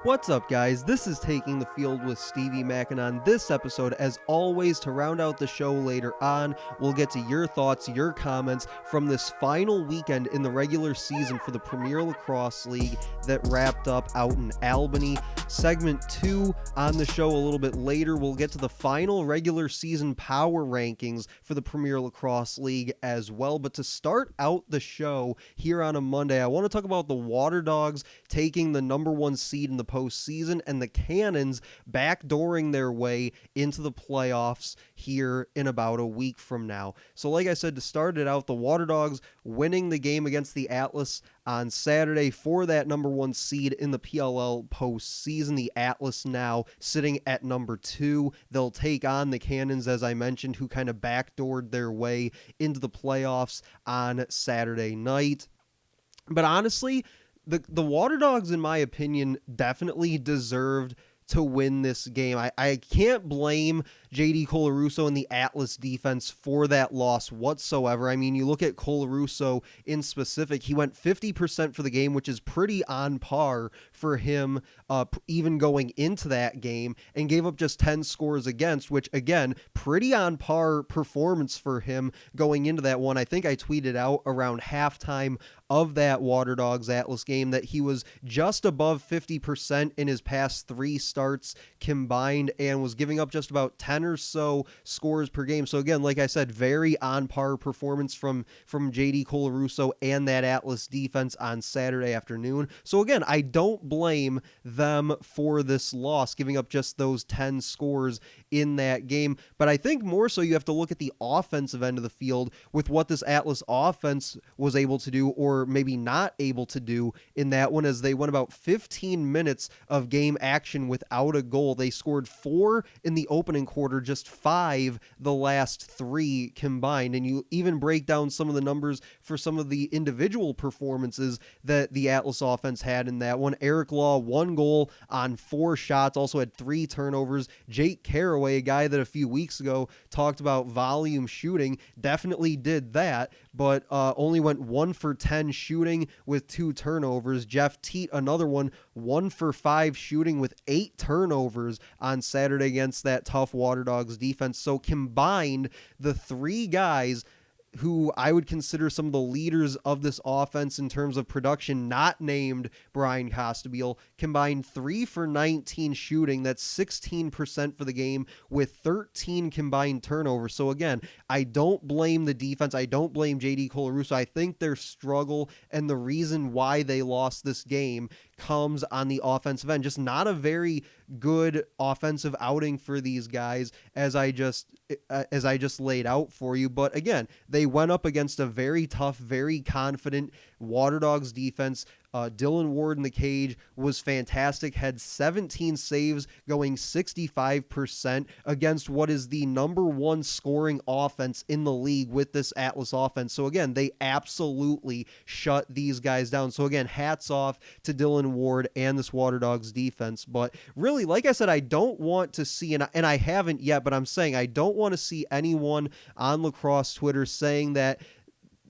What's up, guys? This is Taking the Field with Stevie Mack, and on this episode, as always, to round out the show later on, we'll get to your thoughts, your comments from this final weekend in the regular season for the Premier Lacrosse League that wrapped up out in Albany. Segment 2 on the show a little bit later, we'll get to the final regular season power rankings for the Premier Lacrosse League as well. But to start out the show here on a Monday, I want to talk about the Waterdogs taking the number 1 seed in the postseason and the Cannons backdooring their way into the playoffs here in about a week from now. So like I said, to start it out, the Waterdogs winning the game against the Atlas on Saturday for that number 1 seed in the PLL postseason. The Atlas now sitting at number 2. They'll take on the Cannons, as I mentioned, who kind of backdoored their way into the playoffs on Saturday night. But honestly, the Waterdogs, in my opinion, definitely deserved to win this game. I can't blame J.D. Colarusso and the Atlas defense for that loss whatsoever. I mean, you look at Colarusso in specific, he went 50% for the game, which is pretty on par for him even going into that game, and gave up just 10 scores against, which, again, pretty on par performance for him going into that one. I think I tweeted out around halftime of that Waterdogs Atlas game that he was just above 50% in his past 3 starts combined and was giving up just about 10 or so scores per game. So again, like I said, very on par performance from JD Colarusso and that Atlas defense on Saturday afternoon. So again, I don't blame them for this loss, giving up just those 10 scores in that game. But I think more so you have to look at the offensive end of the field with what this Atlas offense was able to do, or maybe not able to do in that one, as they went about 15 minutes of game action without a goal. They scored 4 in the opening quarter, just 5 the last 3 combined. And you even break down some of the numbers for some of the individual performances that the Atlas offense had in that one. Eric Law, 1 goal on 4 shots, also had 3 turnovers. Jake Caraway, a guy that a few weeks ago talked about volume shooting, definitely did that, but only went 1 for 10 shooting with 2 turnovers. Jeff Teat, another one, 1 for 5 shooting with 8 turnovers on Saturday against that tough Waterdogs defense. So combined, the 3 guys who I would consider some of the leaders of this offense in terms of production, not named Brian Costabile, combined 3 for 19 shooting. That's 16% for the game with 13 combined turnovers. So again, I don't blame the defense. I don't blame JD Colarusso. I think their struggle and the reason why they lost this game comes on the offensive end. Just not a very good offensive outing for these guys, as I just laid out for you. But again, they went up against a very tough, very confident Waterdogs defense. Dylan Ward in the cage was fantastic, had 17 saves, going 65% against what is the number 1 scoring offense in the league with this Atlas offense. So again, they absolutely shut these guys down. So again, hats off to Dylan Ward and this Waterdogs defense. But really, like I said, I don't want to see, and I haven't yet, but I'm saying I don't want to see anyone on lacrosse Twitter saying that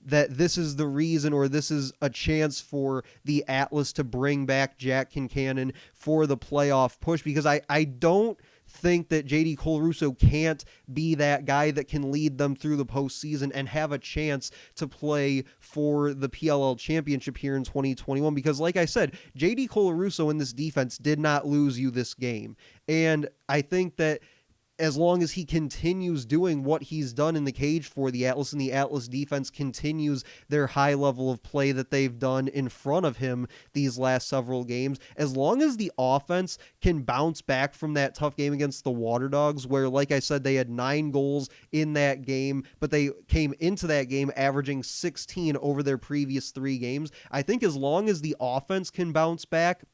this is the reason, or this is a chance for the Atlas to bring back Jack Kincannon for the playoff push, because I don't think that JD Colarusso can't be that guy that can lead them through the postseason and have a chance to play for the PLL championship here in 2021. Because like I said, JD Colarusso in this defense did not lose you this game. And I think that as long as he continues doing what he's done in the cage for the Atlas, and the Atlas defense continues their high level of play that they've done in front of him these last several games, as long as the offense can bounce back from that tough game against the Waterdogs, where, like I said, they had 9 goals in that game, but they came into that game averaging 16 over their previous 3 games. I think as long as the offense can bounce back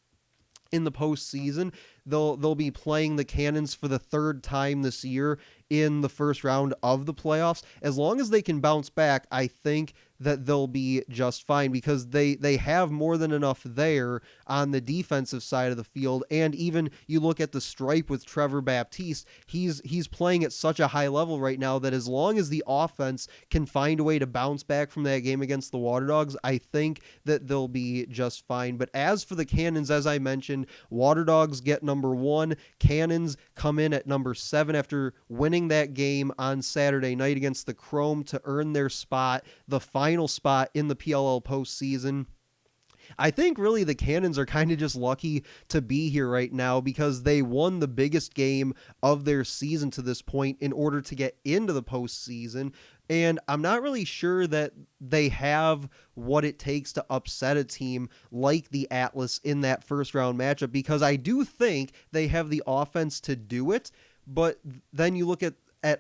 in the postseason, they'll be playing the Cannons for the 3rd time this year in the first round of the playoffs. As long as they can bounce back, I think that they'll be just fine, because they have more than enough there on the defensive side of the field. And even you look at the stripe with Trevor Baptiste, he's playing at such a high level right now that as long as the offense can find a way to bounce back from that game against the Waterdogs, I think that they'll be just fine. But as for the Cannons, as I mentioned, Waterdogs get number 1. Cannons come in at number 7 after winning that game on Saturday night against the Chrome to earn their spot, the final spot in the PLL postseason. I think really the Cannons are kind of just lucky to be here right now, because they won the biggest game of their season to this point in order to get into the postseason. And I'm not really sure that they have what it takes to upset a team like the Atlas in that first round matchup, because I do think they have the offense to do it. But then you look at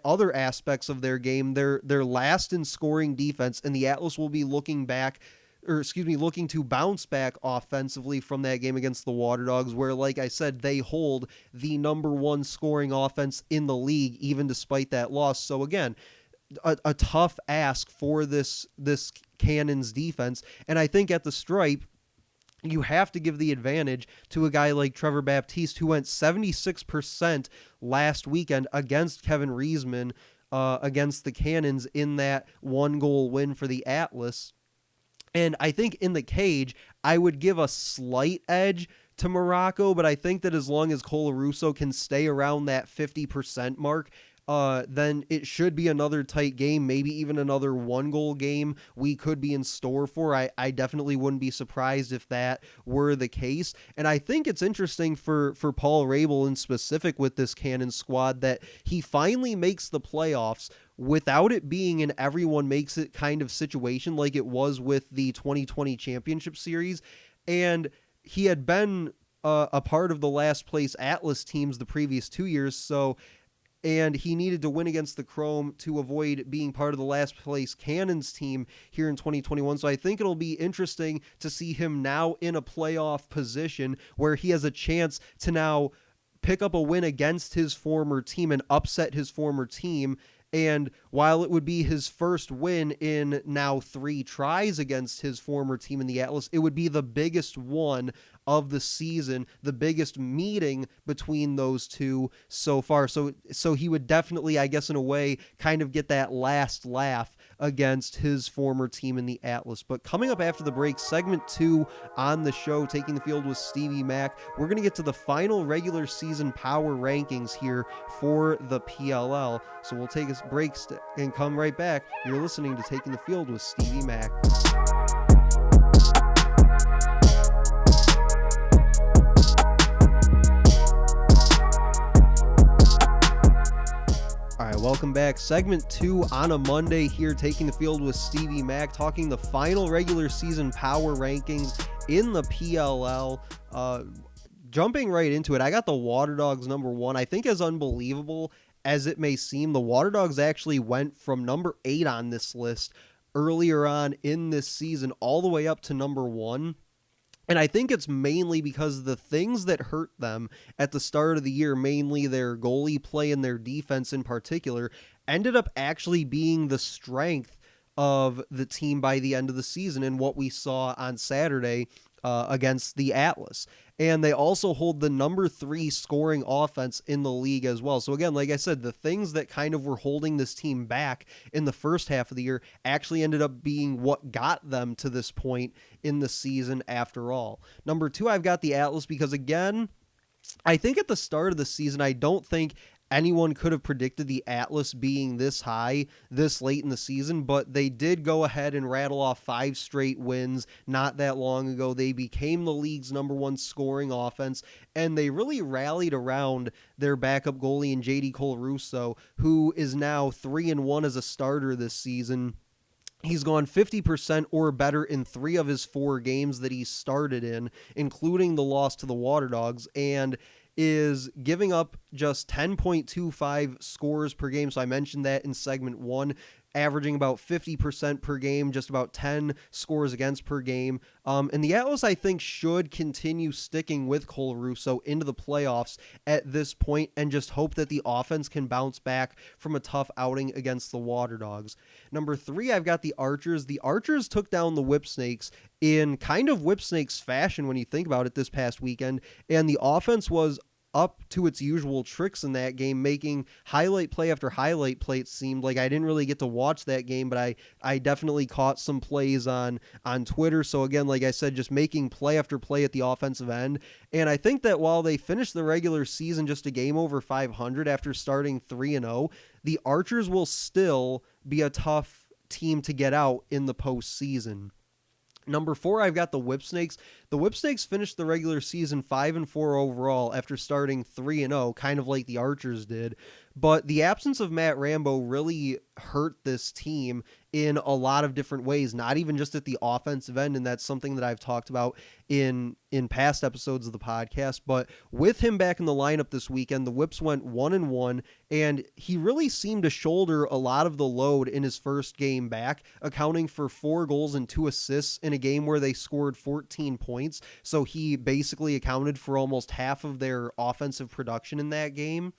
other aspects of their game, they're last in scoring defense, and the Atlas will be looking to bounce back offensively from that game against the Waterdogs, where, like I said, they hold the number 1 scoring offense in the league, even despite that loss. So again, a tough ask for this Cannons defense. And I think at the stripe, you have to give the advantage to a guy like Trevor Baptiste, who went 76% last weekend against Kevin Riesman, against the Cannons in that 1-goal win for the Atlas. And I think in the cage, I would give a slight edge to Morocco, but I think that as long as Colarusso can stay around that 50% mark, then it should be another tight game, maybe even another 1-goal game we could be in store for. I definitely wouldn't be surprised if that were the case. And I think it's interesting for Paul Rabel in specific with this Cannon squad that he finally makes the playoffs without it being an everyone makes it kind of situation like it was with the 2020 championship series. And he had been a part of the last place Atlas teams the previous 2 years, and he needed to win against the Chrome to avoid being part of the last place Cannons team here in 2021. So I think it'll be interesting to see him now in a playoff position where he has a chance to now pick up a win against his former team and upset his former team. And while it would be his first win in now 3 tries against his former team in the Atlas, it would be the biggest one of the season, the biggest meeting between those two so far. So he would definitely, I guess in a way, kind of get that last laugh against his former team in the Atlas. But coming up after the break, segment 2 on the show, Taking the Field with Stevie Mac, we're going to get to the final regular season power rankings here for the PLL. So we'll take a break and come right back. You're listening to Taking the Field with Stevie Mac. All right, welcome back. Segment 2 on a Monday here, Taking the Field with Stevie Mac, talking the final regular season power rankings in the PLL. Jumping right into it, I got the Waterdogs number 1. I think as unbelievable as it may seem, the Waterdogs actually went from number 8 on this list earlier on in this season all the way up to number 1. And I think it's mainly because the things that hurt them at the start of the year, mainly their goalie play and their defense in particular, ended up actually being the strength of the team by the end of the season and what we saw on Saturday against the Atlas. And they also hold the number 3 scoring offense in the league as well. So again, like I said, the things that kind of were holding this team back in the first half of the year actually ended up being what got them to this point in the season after all. Number 2, I've got the Atlas because, again, I think at the start of the season, I don't think anyone could have predicted the Atlas being this high this late in the season, but they did go ahead and rattle off 5 straight wins not that long ago. They became the league's number 1 scoring offense, and they really rallied around their backup goalie in JD Colarusso, who is now 3-1 as a starter this season. He's gone 50% or better in 3 of his 4 games that he started in, including the loss to the Waterdogs, and is giving up just 10.25 scores per game. So I mentioned that in segment 1. averaging about 50% per game, just about 10 scores against per game. And the Atlas, I think, should continue sticking with Cole Russo into the playoffs at this point and just hope that the offense can bounce back from a tough outing against the Waterdogs. Number 3, I've got the Archers. The Archers took down the Whipsnakes in kind of Whipsnakes fashion when you think about it this past weekend, and the offense was up to its usual tricks in that game, making highlight play after highlight play. It seemed like I didn't really get to watch that game, but I definitely caught some plays on Twitter. So again, like I said, just making play after play at the offensive end. And I think that while they finished the regular season just a game over 500 after starting 3-0, the Archers will still be a tough team to get out in the postseason. Number 4, I've got the Whipsnakes. The Whipsnakes finished the regular season 5-4 overall after starting 3-0, kind of like the Archers did. But the absence of Matt Rambo really hurt this team in a lot of different ways, not even just at the offensive end, and that's something that I've talked about in past episodes of the podcast. But with him back in the lineup this weekend, the Whips went 1-1, and he really seemed to shoulder a lot of the load in his first game back, accounting for 4 goals and 2 assists in a game where they scored 14 points. So he basically accounted for almost half of their offensive production in that game.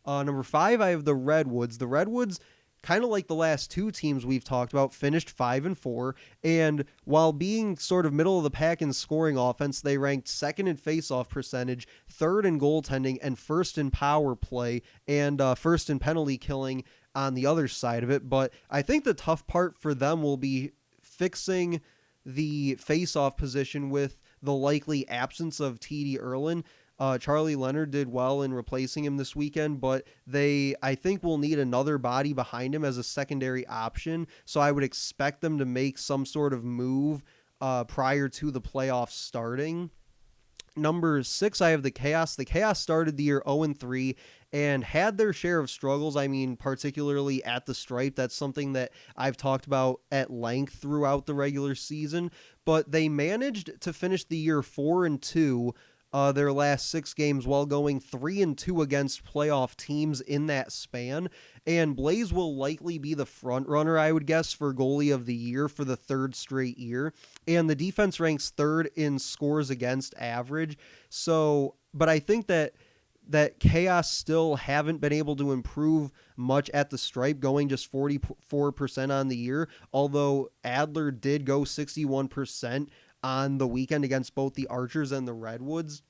Number 5, I have the Redwoods. The Redwoods, kind of like the last 2 teams we've talked about, finished 5-4, and while being sort of middle of the pack in scoring offense, they ranked 2nd in faceoff percentage, 3rd in goaltending, and 1st in power play, and 1st in penalty killing on the other side of it. But I think the tough part for them will be fixing the faceoff position with the likely absence of T.D. Erlin. Charlie Leonard did well in replacing him this weekend, but I think, will need another body behind him as a secondary option. So I would expect them to make some sort of move prior to the playoffs starting. Number 6, I have the Chaos. The Chaos started the year 0-3 and had their share of struggles. I mean, particularly at the stripe. That's something that I've talked about at length throughout the regular season. But they managed to finish the year 4-2. Their last 6 games while going 3-2 against playoff teams in that span. And Blaze will likely be the front runner, I would guess, for goalie of the year for the 3rd straight year. And the defense ranks 3rd in scores against average. So, but I think that Chaos still haven't been able to improve much at the stripe, going just 44% on the year, although Adler did go 61% on the weekend against both the Archers and the Redwoods.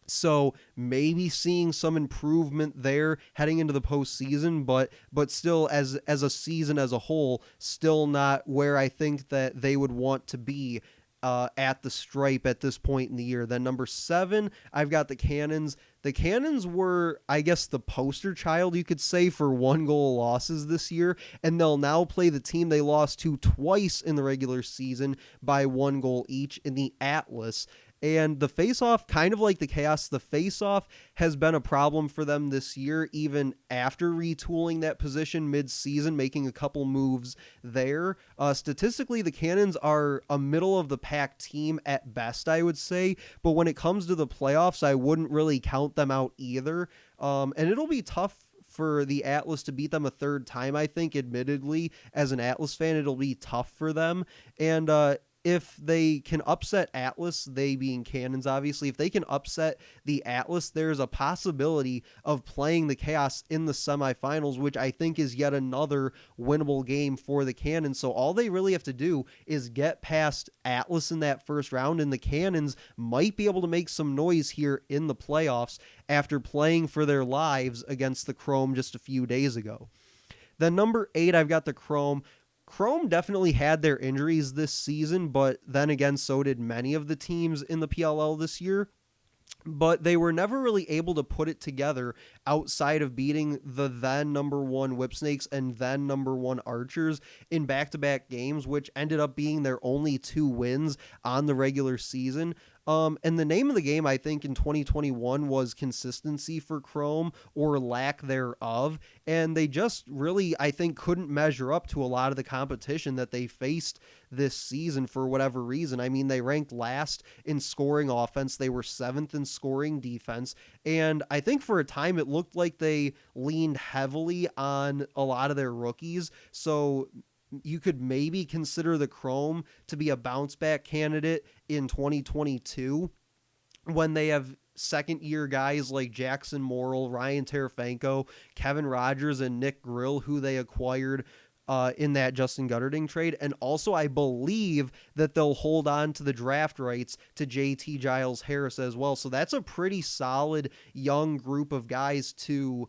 So maybe seeing some improvement there heading into the postseason, but still as a season as a whole, still not where I think that they would want to be at the stripe at this point in the year. Then number 7, I've got the Cannons. The Cannons were, I guess, the poster child, you could say, for 1-goal losses this year, and they'll now play the team they lost to twice in the regular season by 1 goal each in the Atlas. And the face-off, kind of like the Chaos, the face-off has been a problem for them this year, even after retooling that position mid-season, making a couple moves there. Statistically, the Cannons are a middle-of-the-pack team at best, I would say, but when it comes to the playoffs, I wouldn't really count them out either. And it'll be tough for the Atlas to beat them a 3rd time, I think, admittedly. As an Atlas fan, it'll be tough for them. And if they can upset Atlas, they being Cannons, obviously, if they can upset the Atlas, there's a possibility of playing the Chaos in the semifinals, which I think is yet another winnable game for the Cannons. So all they really have to do is get past Atlas in that first round, and the Cannons might be able to make some noise here in the playoffs after playing for their lives against the Chrome just a few days ago. Then number 8, I've got the Chrome. Chrome definitely had their injuries this season, but then again, so did many of the teams in the PLL this year. But they were never really able to put it together outside of beating the then number 1 Whipsnakes and then number 1 Archers in back-to-back games, which ended up being their only 2 wins on the regular season. And the name of the game, I think, in 2021 was consistency for Chrome or lack thereof. And they just really, I think, couldn't measure up to a lot of the competition that they faced this season for whatever reason. I mean, they ranked last in scoring offense. They were 7th in scoring defense. And I think for a time it looked like they leaned heavily on a lot of their rookies. So you could maybe consider the Chrome to be a bounce back candidate in 2022 when they have second year guys like Jackson Morrill, Ryan Tarafanko, Kevin Rogers, and Nick Grill, who they acquired in that Justin Gutterding trade. And also, I believe that they'll hold on to the draft rights to JT Giles Harris as well. So that's a pretty solid young group of guys to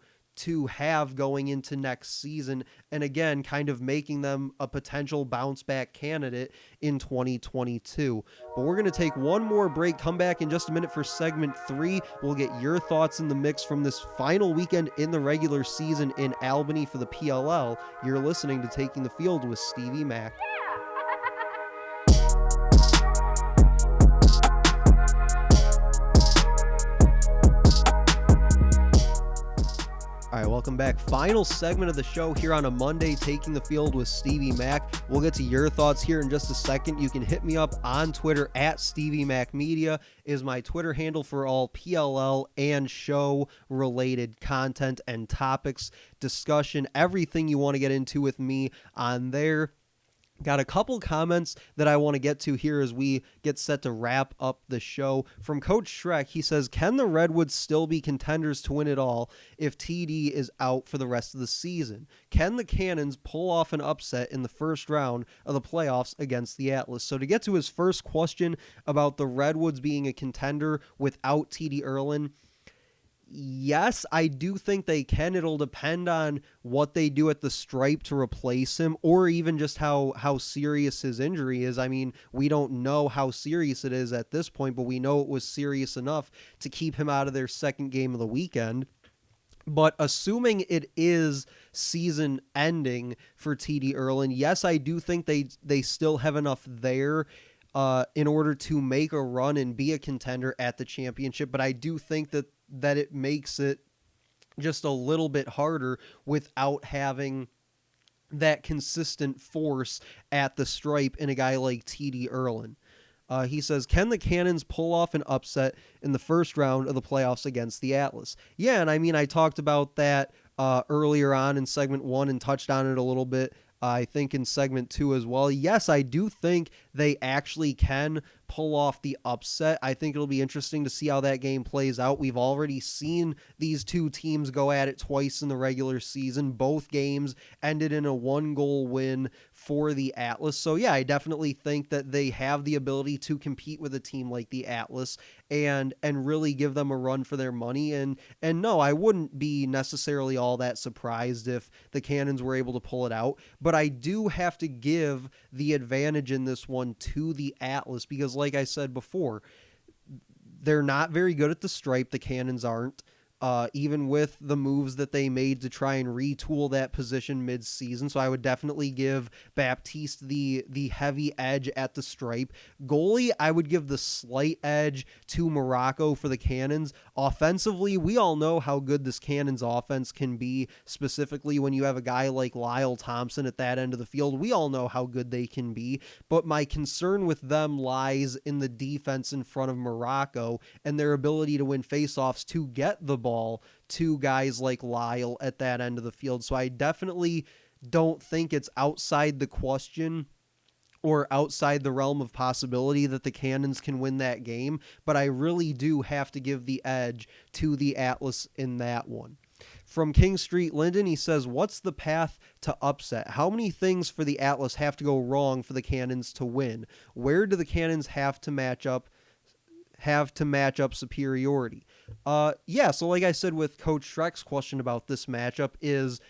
have going into next season, and again, kind of making them a potential bounce back candidate in 2022. But we're going to take one more break, come back in just a minute for segment 3. We'll get your thoughts in the mix from this final weekend in the regular season in Albany for the PLL. You're listening to Taking the Field with Stevie Mack. All right, welcome back. Final segment of the show here on a Monday, Taking the Field with Stevie Mack. We'll get to your thoughts here in just a second. You can hit me up on Twitter at Stevie Mack Media is my Twitter handle for all PLL and show-related content and topics, discussion, everything you want to get into with me on there. Got a couple comments that I want to get to here as we get set to wrap up the show. From Coach Shrek, he says, can the Redwoods still be contenders to win it all if TD is out for the rest of the season? Can the Cannons pull off an upset in the first round of the playoffs against the Atlas? So to get to his first question about the Redwoods being a contender without TD Erlin, yes, I do think they can. It'll depend on what they do at the stripe to replace him, or even just how serious his injury is. I mean, we don't know how serious it is at this point, but we know it was serious enough to keep him out of their second game of the weekend. But assuming it is season ending for TD Erlin, yes, I do think they still have enough there in order to make a run and be a contender at the championship. But I do think that it makes it just a little bit harder without having that consistent force at the stripe in a guy like TD Erlin. He says, can the Cannons pull off an upset in the first round of the playoffs against the Atlas? Yeah, and I mean, I talked about that earlier on in segment 1 and touched on it a little bit, I think, in segment 2 as well. Yes, I do think they actually can pull off the upset. I think it'll be interesting to see how that game plays out. We've already seen these two teams go at it twice in the regular season. Both games ended in a 1-goal win for the Atlas. So yeah, I definitely think that they have the ability to compete with a team like the Atlas and really give them a run for their money. And no, I wouldn't be necessarily all that surprised if the Cannons were able to pull it out. But I do have to give the advantage in this one to the Atlas because, like I said before, they're not very good at the stripe. The Cannons aren't. Even with the moves that they made to try and retool that position mid-season. So I would definitely give Baptiste the heavy edge at the stripe. Goalie, I would give the slight edge to Morocco for the Cannons. Offensively, we all know how good this Cannons offense can be, specifically when you have a guy like Lyle Thompson at that end of the field. We all know how good they can be, but my concern with them lies in the defense in front of Morocco and their ability to win faceoffs to get the ball to guys like Lyle at that end of the field. So I definitely don't think it's outside the question or outside the realm of possibility that the Cannons can win that game, but I really do have to give the edge to the Atlas in that one. From King Street Linden, he says, what's the path to upset? How many things for the Atlas have to go wrong for the Cannons to win? Where do the Cannons have to match up superiority? So like I said with Coach Shrek's question about this matchup is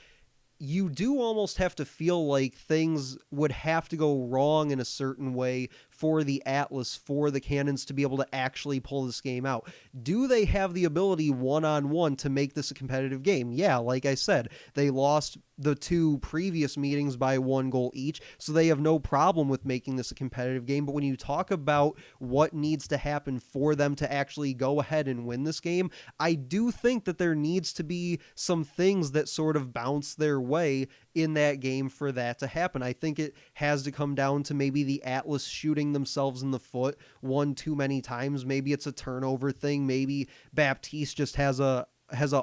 you do almost have to feel like things would have to go wrong in a certain way for the Atlas, for the Cannons to be able to actually pull this game out. Do they have the ability one-on-one to make this a competitive game? Yeah, like I said, they lost the 2 previous meetings by 1 goal each, so they have no problem with making this a competitive game. But when you talk about what needs to happen for them to actually go ahead and win this game, I do think that there needs to be some things that sort of bounce their way in that game for that to happen. I think it has to come down to maybe the Atlas shooting themselves in the foot one too many times. Maybe it's a turnover thing. Maybe Baptiste just has a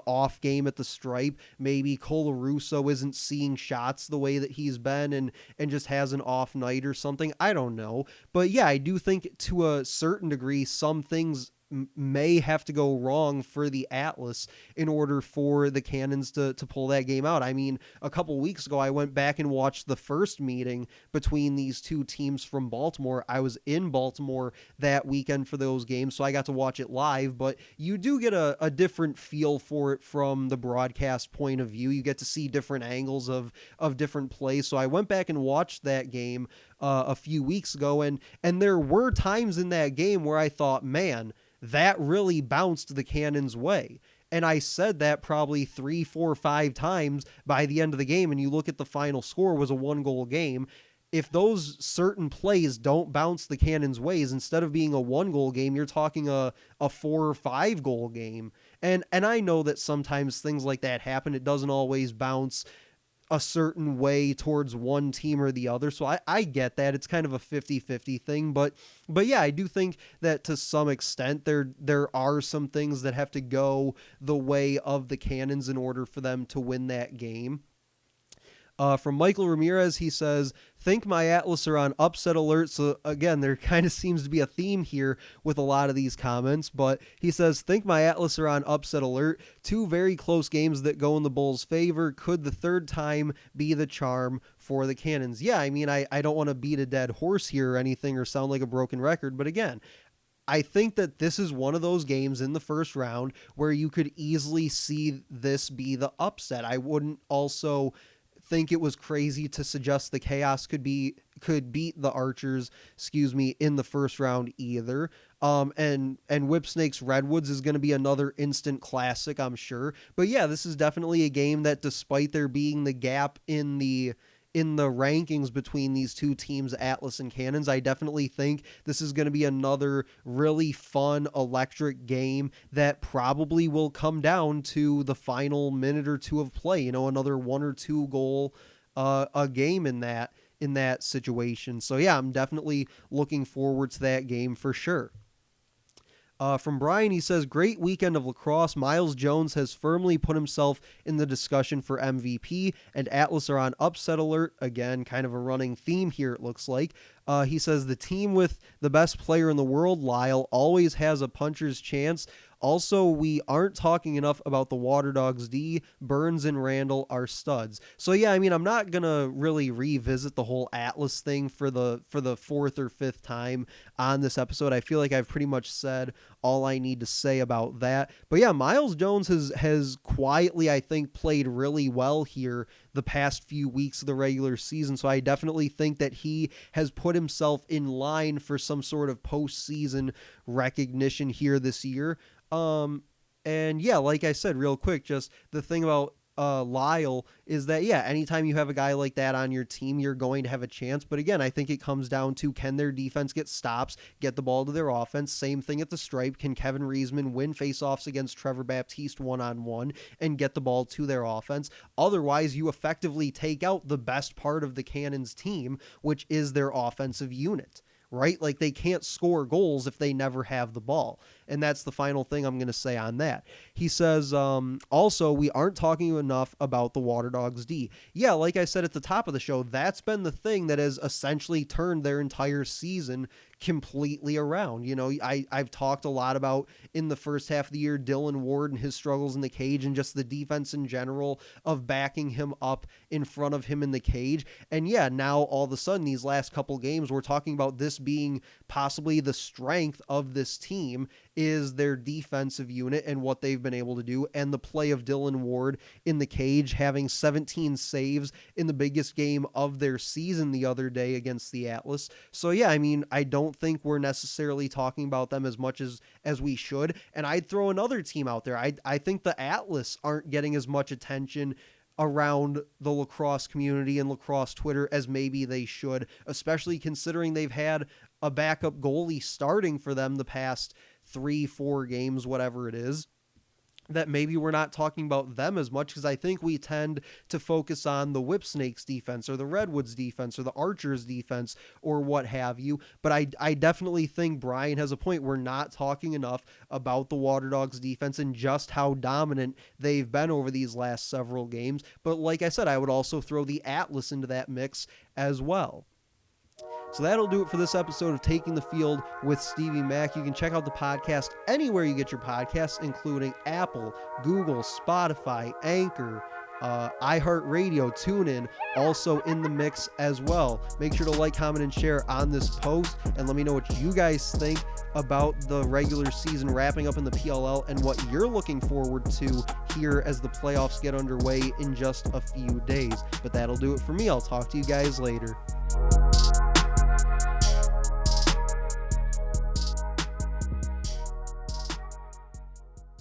off game at the stripe. Maybe Colarusso isn't seeing shots the way that he's been and just has an off night or something. I don't know. But yeah, I do think to a certain degree, some things may have to go wrong for the Atlas in order for the Cannons to pull that game out. I mean, a couple weeks ago, I went back and watched the first meeting between these 2 teams from Baltimore. I was in Baltimore that weekend for those games, so I got to watch it live, but you do get a different feel for it from the broadcast point of view. You get to see different angles of different plays. So I went back and watched that game a few weeks ago, and there were times in that game where I thought, man, that really bounced the Cannons' way. And I said that probably 3, 4, 5 times by the end of the game. And you look at the final score was a 1-goal game. If those certain plays don't bounce the Cannons' ways, instead of being a 1-goal game, you're talking a 4 or 5-goal game. And I know that sometimes things like that happen. It doesn't always bounce a certain way towards one team or the other. So I get that. It's kind of a 50-50 thing, but yeah, I do think that to some extent there are some things that have to go the way of the Cannons in order for them to win that game. From Michael Ramirez, he says, think my Atlas are on upset alert. So again, there kind of seems to be a theme here with a lot of these comments, but he says, think my Atlas are on upset alert. 2 very close games that go in the Bulls' favor. Could the 3rd time be the charm for the Cannons? Yeah, I mean, I don't want to beat a dead horse here or anything or sound like a broken record, but again, I think that this is one of those games in the first round where you could easily see this be the upset. I wouldn't also think it was crazy to suggest the Chaos could beat the Archers, in the first round either. And Whipsnake's Redwoods is going to be another instant classic, I'm sure. But yeah, this is definitely a game that, despite there being the gap in the rankings between these 2 teams, Atlas and Cannons, I definitely think this is going to be another really fun, electric game that probably will come down to the final minute or 2 of play, another 1 or 2 goal a game in that situation. So yeah, I'm definitely looking forward to that game for sure. From Brian, he says, great weekend of lacrosse. Miles Jones has firmly put himself in the discussion for MVP, and Atlas are on upset alert. Again, kind of a running theme here, it looks like. He says, the team with the best player in the world, Lyle, always has a puncher's chance. Also, we aren't talking enough about the Waterdogs D. Burns and Randall are studs. So yeah, I mean, I'm not gonna really revisit the whole Atlas thing for the 4th or 5th time on this episode. I feel like I've pretty much said all I need to say about that. But yeah, Miles Jones has quietly, I think, played really well here the past few weeks of the regular season. So I definitely think that he has put himself in line for some sort of postseason recognition here this year. And yeah, like I said, real quick, just the thing about Lyle is that, yeah, anytime you have a guy like that on your team, you're going to have a chance. But again, I think it comes down to, can their defense get stops, get the ball to their offense? Same thing at the stripe. Can Kevin Reisman win faceoffs against Trevor Baptiste one-on-one and get the ball to their offense? Otherwise, you effectively take out the best part of the Cannons team, which is their offensive unit. Right? Like, they can't score goals if they never have the ball. And that's the final thing I'm going to say on that. He says, also, we aren't talking enough about the Waterdogs D. Yeah, like I said at the top of the show, that's been the thing that has essentially turned their entire season completely around. I've talked a lot about, in the first half of the year, Dylan Ward and his struggles in the cage, and just the defense in general of backing him up in front of him in the cage. And yeah, now all of a sudden, these last couple games, we're talking about this being possibly the strength of this team is their defensive unit and what they've been able to do, and the play of Dylan Ward in the cage, having 17 saves in the biggest game of their season the other day against the Atlas. So yeah, I mean, I don't think we're necessarily talking about them as much as we should. And I'd throw another team out there. I think the Atlas aren't getting as much attention around the lacrosse community and lacrosse Twitter as maybe they should, especially considering they've had a backup goalie starting for them the past 3-4 games, whatever it is, that maybe we're not talking about them as much, because I think we tend to focus on the Whipsnakes defense or the Redwoods defense or the Archers defense or what have you. But I definitely think Brian has a point. We're not talking enough about the Waterdogs defense and just how dominant they've been over these last several games. But like I said, I would also throw the Atlas into that mix as well. So that'll do it for this episode of Taking the Field with Stevie Mack. You can check out the podcast anywhere you get your podcasts, including Apple, Google, Spotify, Anchor, iHeartRadio, TuneIn, also in the mix as well. Make sure to like, comment, and share on this post, and let me know what you guys think about the regular season wrapping up in the PLL and what you're looking forward to here as the playoffs get underway in just a few days. But that'll do it for me. I'll talk to you guys later.